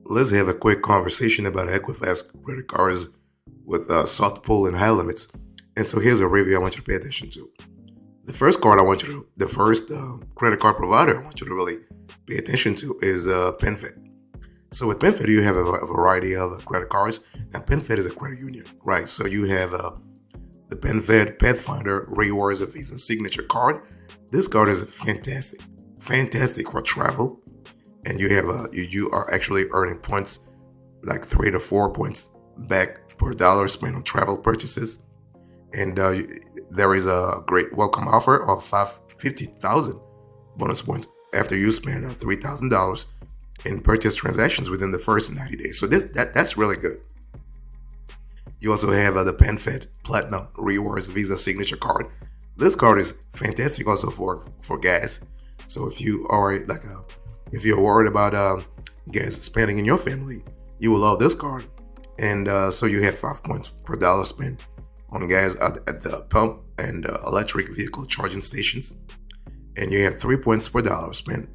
let's have a quick conversation about Equifax credit cards with soft pull and high limits. And so here's a review I want you to pay attention to. The first credit card provider I want you to really pay attention to is PenFed. So with PenFed, you have a variety of credit cards. Now, PenFed is a credit union, right? So you have the PenFed Pathfinder Rewards Visa Signature Card. This card is fantastic for travel, and you have you are actually earning points like 3 to 4 points back per dollar spent on travel purchases. And there is a great welcome offer of 50,000 bonus points after you spend $3,000 in purchase transactions within the first 90 days. So that's really good. You also have the PenFed Platinum Rewards Visa Signature Card. This card is fantastic also for gas. So if you are if you're worried about gas spending in your family, you will love this card. And so you have 5 points per dollar spent on gas at the pump and electric vehicle charging stations. And you have 3 points per dollar spent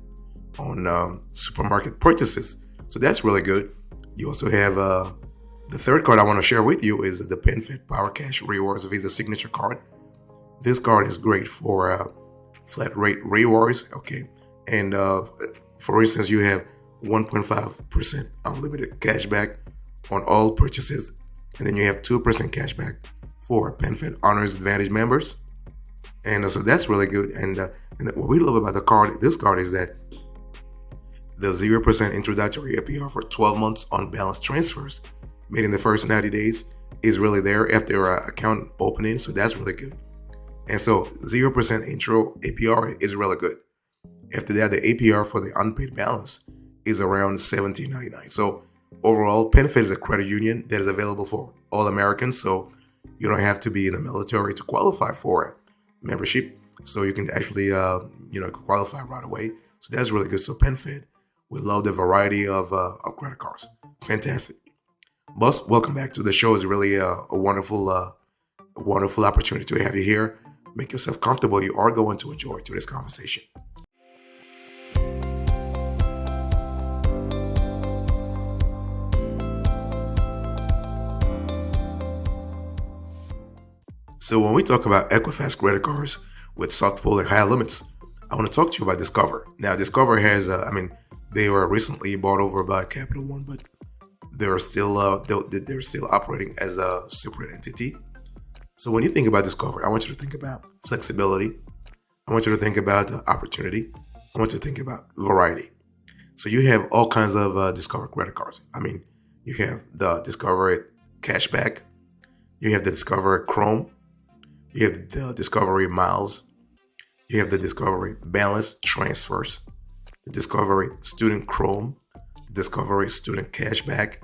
on supermarket purchases. So that's really good. You also have the third card I want to share with you is the PenFed Power Cash Rewards Visa Signature Card. This card is great for flat rate rewards. Okay. And for instance, you have 1.5% unlimited cashback on all purchases. And then you have 2% cashback for PenFed Honors Advantage members. And so that's really good. And what we love about this card is that the 0% introductory APR for 12 months on balance transfers made in the first 90 days is really there after account opening. So that's really good. And so 0% intro APR is really good. After that, the APR for the unpaid balance is around $17.99. So overall, PenFed is a credit union that is available for all Americans. So you don't have to be in the military to qualify for membership. So you can actually, qualify right away. So that's really good. So PenFed, we love the variety of credit cards. Fantastic. Boss, welcome back to the show. It's really a wonderful opportunity to have you here. Make yourself comfortable. You are going to enjoy today's conversation. So when we talk about Equifax credit cards with soft pull and high limits, I want to talk to you about Discover. Now, Discover has, they were recently bought over by Capital One, but they're still operating as a separate entity. So when you think about Discover, I want you to think about flexibility. I want you to think about opportunity. I want you to think about variety. So you have all kinds of Discover credit cards. You have the Discover Cashback. You have the Discover Chrome. You have the Discovery Miles. You have the Discovery Balance Transfers, the Discovery Student Chrome, the Discovery Student Cashback,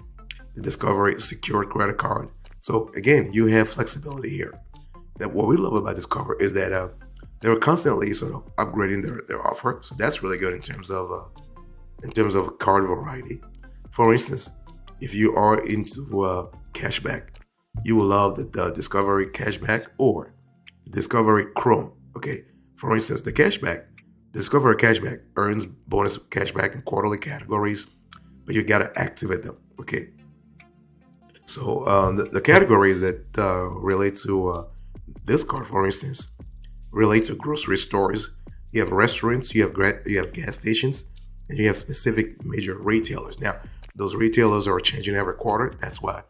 the Discovery Secured Credit Card. So again, you have flexibility here. That what we love about Discover is that they're constantly sort of upgrading their offer. So that's really good in terms of card variety. For instance, if you are into cashback, you will love the Discovery Cashback or Discovery Chrome. Okay. For instance, the Discovery Cashback earns bonus cashback in quarterly categories, but you got to activate them. Okay. So the categories that relate to this card, for instance, relate to grocery stores. You have restaurants, you have gas stations, and you have specific major retailers. Now, those retailers are changing every quarter. That's why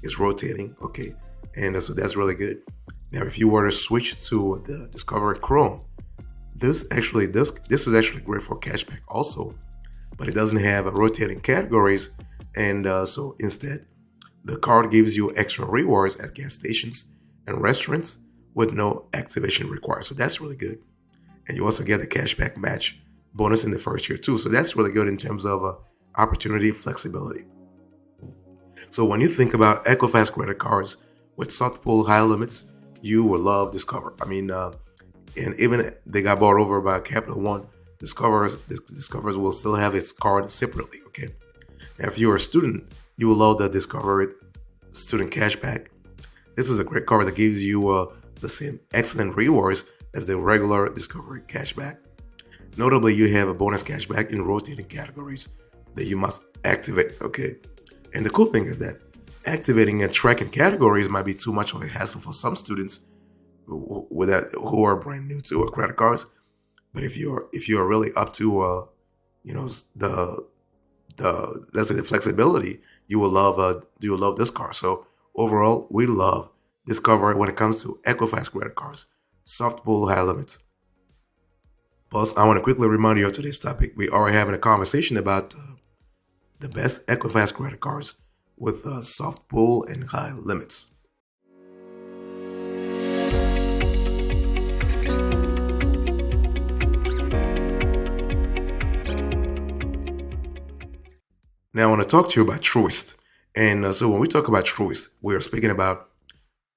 it's rotating. Okay. And so that's really good. Now, if you were to switch to the Discovery Chrome, this is actually great for cashback also, but it doesn't have rotating categories. And so instead, the card gives you extra rewards at gas stations and restaurants with no activation required. So that's really good. And you also get the cashback match bonus in the first year too. So that's really good in terms of opportunity, flexibility. So when you think about Equifax credit cards with soft pull high limits, you will love Discover. And even they got bought over by Capital One, Discover's will still have its card separately. Okay. Now, if you're a student, you will love the Discover Student Cashback. This is a great card that gives you the same excellent rewards as the regular Discovery Cashback. Notably, you have a bonus cashback in rotating categories that you must activate. Okay, and the cool thing is that activating and tracking categories might be too much of a hassle for some students who are brand new to credit cards. But if you're really up to you know the let's say the flexibility, you will love this card. So overall, we love this cover when it comes to Equifax credit cards, soft pull, high limits. Plus, I want to quickly remind you of today's topic. We are having a conversation about the best Equifax credit cards with soft pull and high limits. Now, I want to talk to you about Trist. And so when we talk about Trist, we are speaking about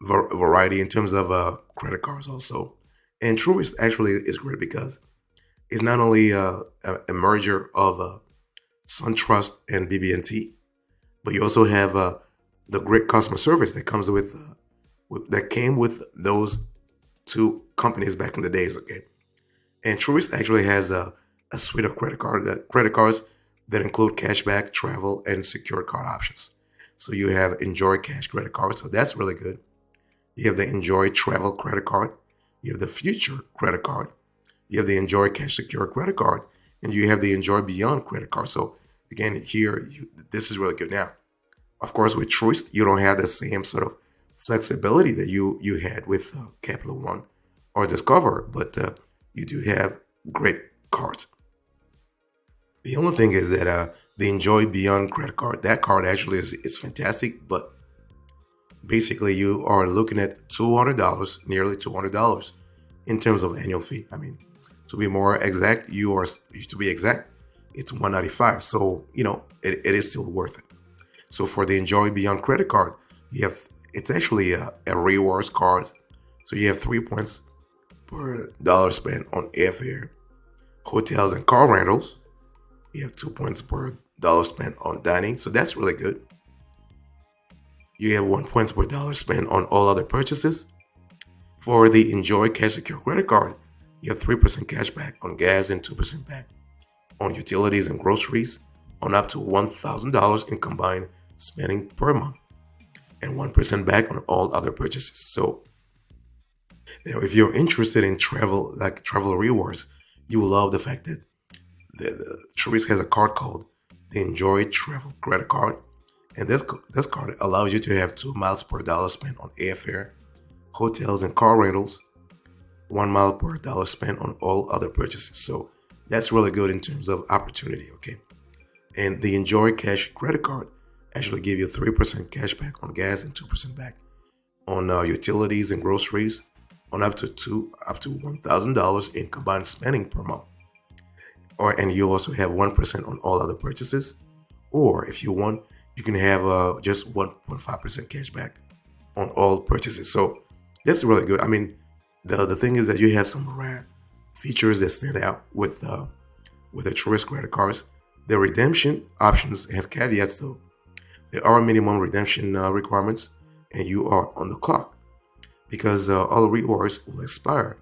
variety in terms of credit cards also. And Trist actually is great because it's not only a merger of SunTrust and BB&T, but you also have the great customer service that comes that came with those two companies back in the days. Okay, and Trist actually has a suite of credit cards that include cashback, travel, and secured card options. So you have Enjoy Cash credit card, so that's really good. You have the Enjoy Travel credit card. You have the Future credit card. You have the Enjoy Cash Secure credit card, and you have the Enjoy Beyond credit card. So again, this is really good. Now, of course, with Trist, you don't have the same sort of flexibility that you had with Capital One or Discover, but you do have great cards. The only thing is that the Enjoy Beyond credit card, that card actually is fantastic, but basically you are looking at $200, nearly $200 in terms of annual fee. I mean, to be more exact, it's $195. So, it is still worth it. So for the Enjoy Beyond credit card, it's actually a rewards card. So you have 3 points per dollar spent on airfare, hotels, and car rentals. You have 2 points per dollar spent on dining. So that's really good. You have 1 point per dollar spent on all other purchases. For the Enjoy Cash Secure credit card, you have 3% cash back on gas and 2% back on utilities and groceries on up to $1,000 in combined spending per month, and 1% back on all other purchases. So now, if you're interested in travel, like travel rewards, you will love the fact that the Trist has a card called the Enjoy Travel Credit Card. And this card allows you to have 2 miles per dollar spent on airfare, hotels, and car rentals, 1 mile per dollar spent on all other purchases. So that's really good in terms of opportunity, okay? And the Enjoy Cash Credit Card actually give you 3% cash back on gas and 2% back on utilities and groceries on up to $1,000 in combined spending per month. And you also have 1% on all other purchases. Or if you want, you can have just 1.5% cash back on all purchases. So that's really good. I mean, the thing is that you have some rare features that stand out with the Trist credit cards. The redemption options have caveats though. There are minimum redemption requirements, and you are on the clock because all rewards will expire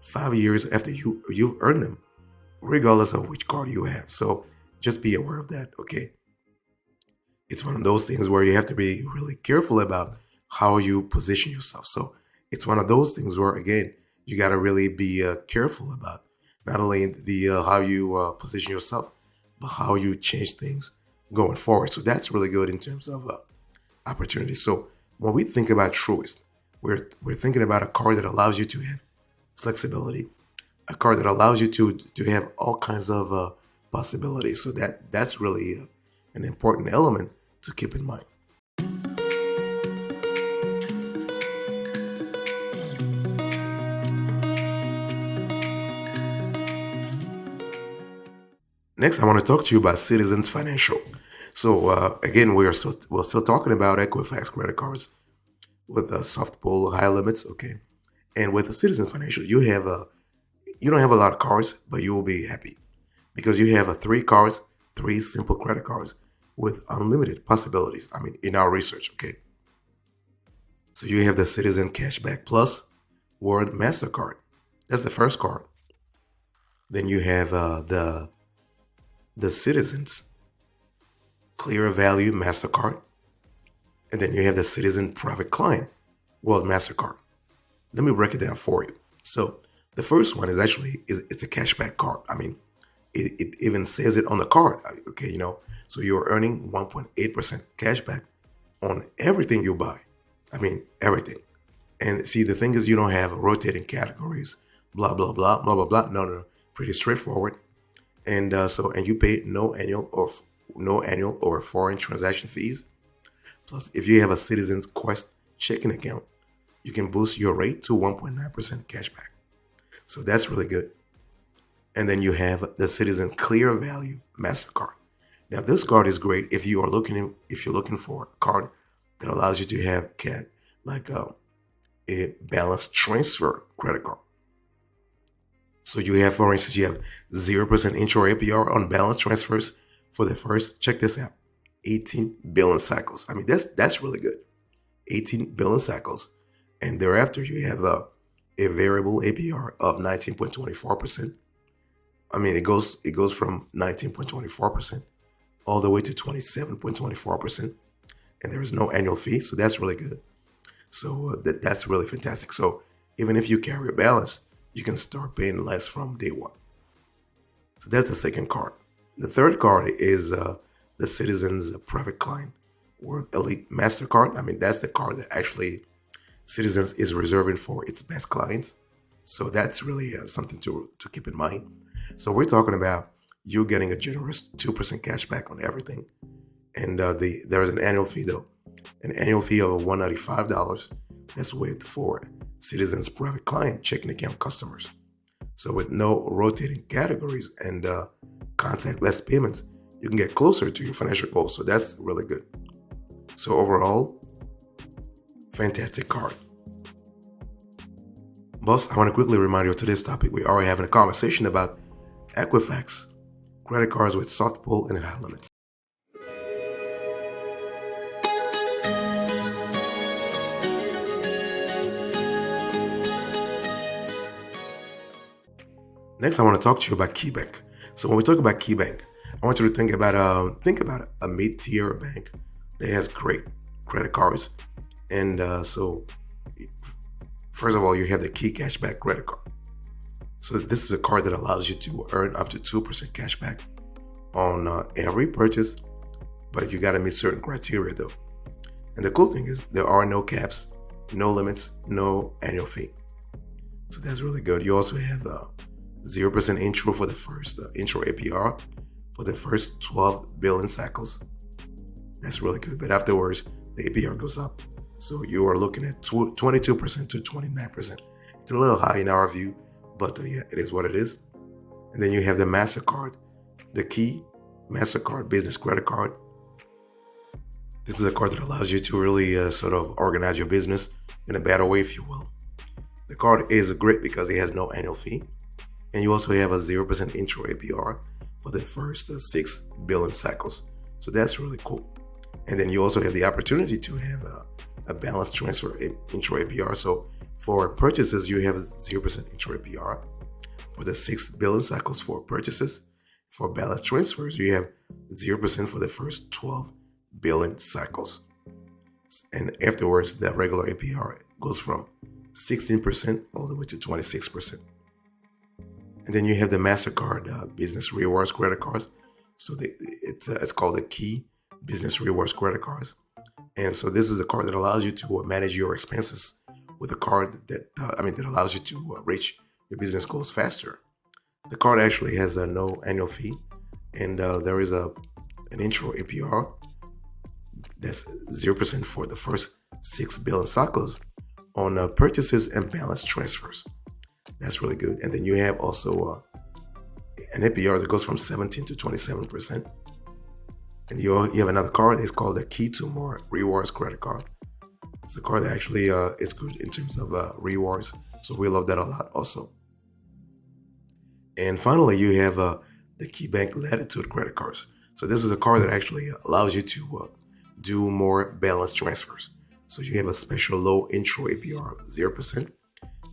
5 years after you've earned them, regardless of which card you have. So just be aware of that, okay? It's one of those things where you have to be really careful about how you position yourself. So it's one of those things where, again, you got to really be careful about not only the how you position yourself, but how you change things going forward. So that's really good in terms of opportunity. So when we think about Trist, we're thinking about a card that allows you to have flexibility, a card that allows you to have all kinds of possibilities. So that's really an important element to keep in mind. Next, I want to talk to you about Citizens Financial. So again, we're still talking about Equifax credit cards with soft pull, high limits, okay. And with the Citizens Financial, you don't have a lot of cards, but you will be happy because you have 3 simple credit cards with unlimited possibilities. I mean, in our research, okay. So you have the Citizen Cashback Plus World MasterCard. That's the first card. Then you have the Citizens Clear Value MasterCard, and then you have the Citizen Private Client World MasterCard. Let me break it down for you. So the first one is actually it's a cashback card. I mean, it even says it on the card. Okay, so you're earning 1.8% cashback on everything you buy. I mean, everything. And see, the thing is, you don't have rotating categories, blah blah blah blah blah blah. No, pretty straightforward. And and you pay no annual or foreign transaction fees. Plus, if you have a Citizens Quest checking account, you can boost your rate to 1.9% cashback. So that's really good. And then you have the Citizen Clear Value MasterCard. Now, this card is great if you're looking for a card that allows you to have a balance transfer credit card. So you have, for instance, you have 0% intro APR on balance transfers for the first, check this out, 18 billion cycles. I mean, that's really good. 18 billion cycles. And thereafter, you have a variable APR of 19.24%. I mean, it goes from 19.24% all the way to 27.24%. And there is no annual fee. So that's really good. So that's really fantastic. So even if you carry a balance, you can start paying less from day one. So that's the second card. The third card is the Citizens Private Client World Elite MasterCard. I mean, that's the card that actually Citizens is reserving for its best clients. So that's really something to keep in mind. So we're talking about you getting a generous 2% cash back on everything. And there is an annual fee, though. An annual fee of $195 that's waived for Citizens Private Client checking account customers. So with no rotating categories and contactless payments, you can get closer to your financial goals. So that's really good. So overall, fantastic card. Boss, I want to quickly remind you of today's topic. We are having a conversation about Equifax credit cards with soft pull and high limits. Next, I want to talk to you about KeyBank. So when we talk about KeyBank, I want you to think about a mid-tier bank that has great credit cards. And so first of all, you have the Key Cashback credit card. So this is a card that allows you to earn up to 2% cashback on every purchase, but you got to meet certain criteria though. And the cool thing is there are no caps, no limits, no annual fee. So that's really good. You also have 0% intro for the first intro APR for the first 12 billion cycles. That's really good. But afterwards, the APR goes up. So you are looking at 22% to 29%. It's a little high in our view, but yeah, it is what it is. And then you have the MasterCard, the Key MasterCard Business Credit Card. This is a card that allows you to really sort of organize your business in a better way, if you will. The card is great because it has no annual fee. And you also have a 0% intro APR for the first 6 billion cycles. So that's really cool. And then you also have the opportunity to have a balance transfer intro APR. So for purchases, you have a 0% intro APR for the 6 billion cycles for purchases. For balance transfers, you have 0% for the first 12 billion cycles. And afterwards, that regular APR goes from 16% all the way to 26%. And then you have the MasterCard Business Rewards Credit Cards. So it's called the Key Business Rewards Credit Cards. And so this is a card that allows you to manage your expenses with a card that allows you to reach your business goals faster. The card actually has no annual fee, and there is an intro APR that's 0% for the first 6 billion cycles on purchases and balance transfers. That's really good. And then you have also an APR that goes from 17 to 27%. And you have another card. It's called the Key to More Rewards Credit Card. It's a card that actually is good in terms of rewards. So we love that a lot also. And finally, you have the KeyBank Latitude credit cards. So this is a card that actually allows you to do more balance transfers. So you have a special low intro APR of 0%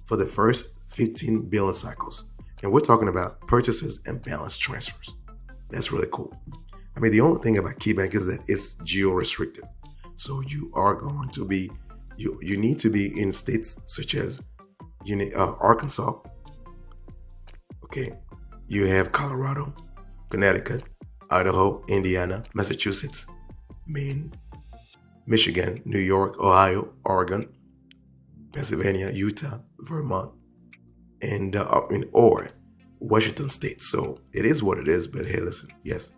for the first 15 billion cycles. And we're talking about purchases and balance transfers. That's really cool. I mean, the only thing about KeyBank is that it's geo-restricted. So you are going to be, you need to be in states such as Arkansas. Okay, you have Colorado, Connecticut, Idaho, Indiana, Massachusetts, Maine, Michigan, New York, Ohio, Oregon, Pennsylvania, Utah, Vermont, and or Washington State. So it is what it is. But hey, listen, yes.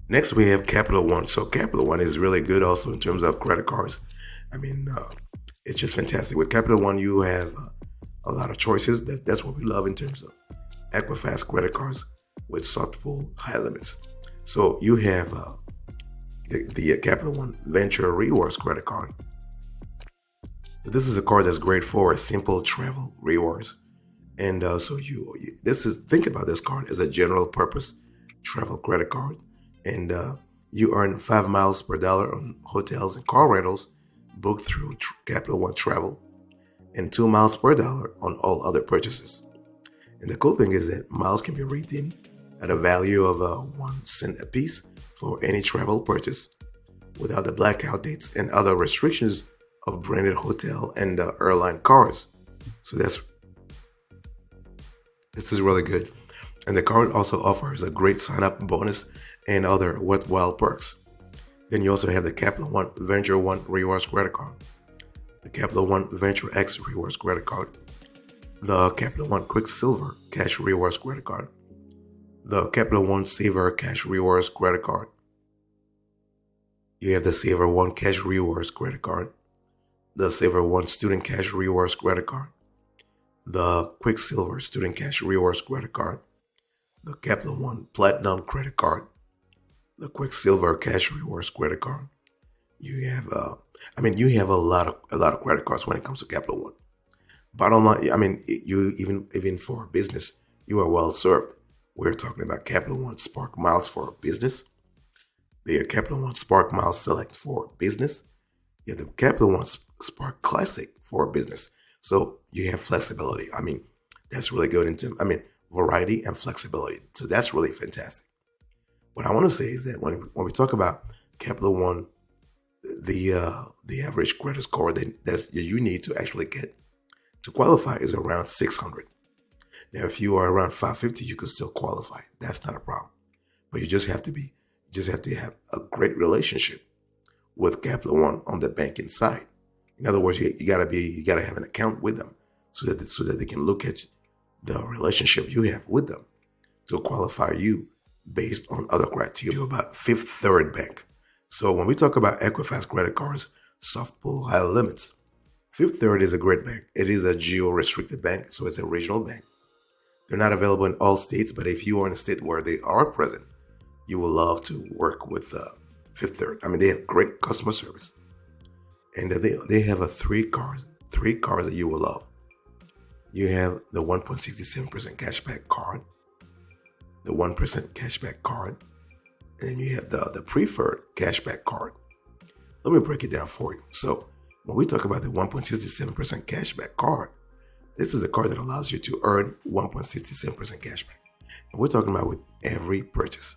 Next, we have Capital One. So Capital One is really good also in terms of credit cards. I mean, it's just fantastic. With Capital One, you have a lot of choices. That's what we love in terms of Equifax credit cards with soft pull, high limits. So you have the Capital One Venture Rewards credit card. This is a card that's great for simple travel rewards. And so think about this card as a general purpose travel credit card. And you earn 5 miles per dollar on hotels and car rentals booked through Capital One Travel, and 2 miles per dollar on all other purchases. And the cool thing is that miles can be redeemed at a value of 1 cent a piece for any travel purchase, without the blackout dates and other restrictions of branded hotel and airline cards. So this is really good. And the card also offers a great sign-up bonus and other worthwhile perks. Then you also have the Capital One Venture One Rewards credit card, the Capital One Venture X Rewards credit card, the Capital One Quicksilver Cash Rewards credit card, the Capital One Saver Cash Rewards credit card. You have the Saver One Cash Rewards credit card, the Saver One Student Cash Rewards credit card, the Quicksilver Student Cash Rewards credit card, the Capital One Platinum credit card, the Quicksilver Cash Rewards credit card. You have, you have a lot of credit cards when it comes to Capital One. Bottom line, I mean, you even for business, you are well served. We're talking about Capital One Spark Miles for business, the Capital One Spark Miles Select for business. You have the Capital One Spark Classic for business. So you have flexibility. I mean, that's really good variety and flexibility. So that's really fantastic. What I want to say is that when we talk about Capital One, the average credit score that you need to actually get to qualify is around 600. Now, if you are around 550, you can still qualify. That's not a problem. But you just have to have a great relationship with Capital One on the banking side. In other words, you gotta have an account with them so that they can look at the relationship you have with them to qualify you based on other criteria about Fifth Third Bank. So when we talk about Equifax credit cards, soft pull, high limits, Fifth Third is a great bank. It is a geo-restricted bank, so it's a regional bank. They're not available in all states, but if you are in a state where they are present, you will love to work with Fifth Third. I mean, they have great customer service, and they have three cards that you will love. You have the 1.67% cashback card, the 1% cashback card, and then you have the preferred cashback card. Let me break it down for you. So when we talk about the 1.67% cashback card, this is a card that allows you to earn 1.67% cashback. And we're talking about with every purchase.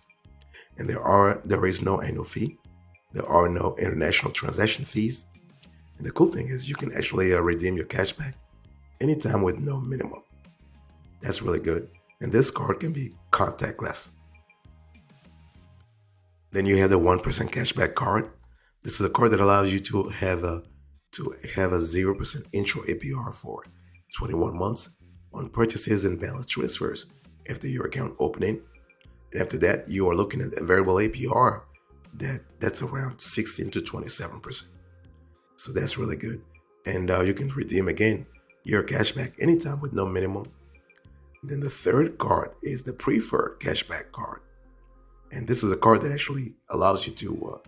And there is no annual fee. There are no international transaction fees. And the cool thing is you can actually redeem your cashback anytime with no minimum. That's really good. And this card can be contactless. Then you have the 1% cashback card. This is a card that allows you to have a 0% intro APR for 21 months on purchases and balance transfers after your account opening. And after that, you are looking at a variable APR that's around 16 to 27%. So that's really good. And you can redeem again your cashback anytime with no minimum. Then the third card is the preferred cashback card. And this is a card that actually allows you to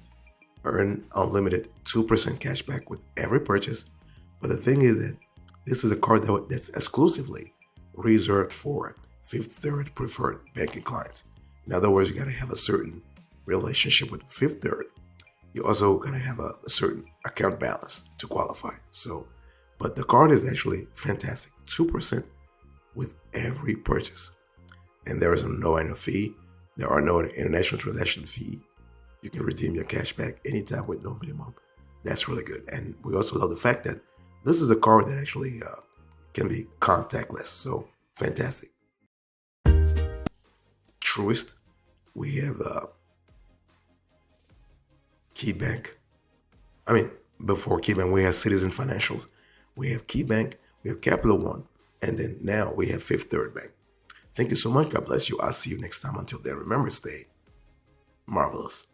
earn unlimited 2% cashback with every purchase. But the thing is that this is a card that's exclusively reserved for Fifth Third preferred banking clients. In other words, you got to have a certain relationship with Fifth Third. You also gotta have a certain account balance to qualify. So, but the card is actually fantastic. 2% with every purchase. And there is no annual fee. There are no international transaction fee. You can redeem your cash back anytime with no minimum. That's really good. And we also love the fact that this is a card that actually can be contactless. So fantastic. Trist. We have KeyBank. Before KeyBank, we have Citizen Financial. We have KeyBank. We have Capital One. And then now we have Fifth Third Bank. Thank you so much. God bless you. I'll see you next time. Until then, remember, stay marvelous.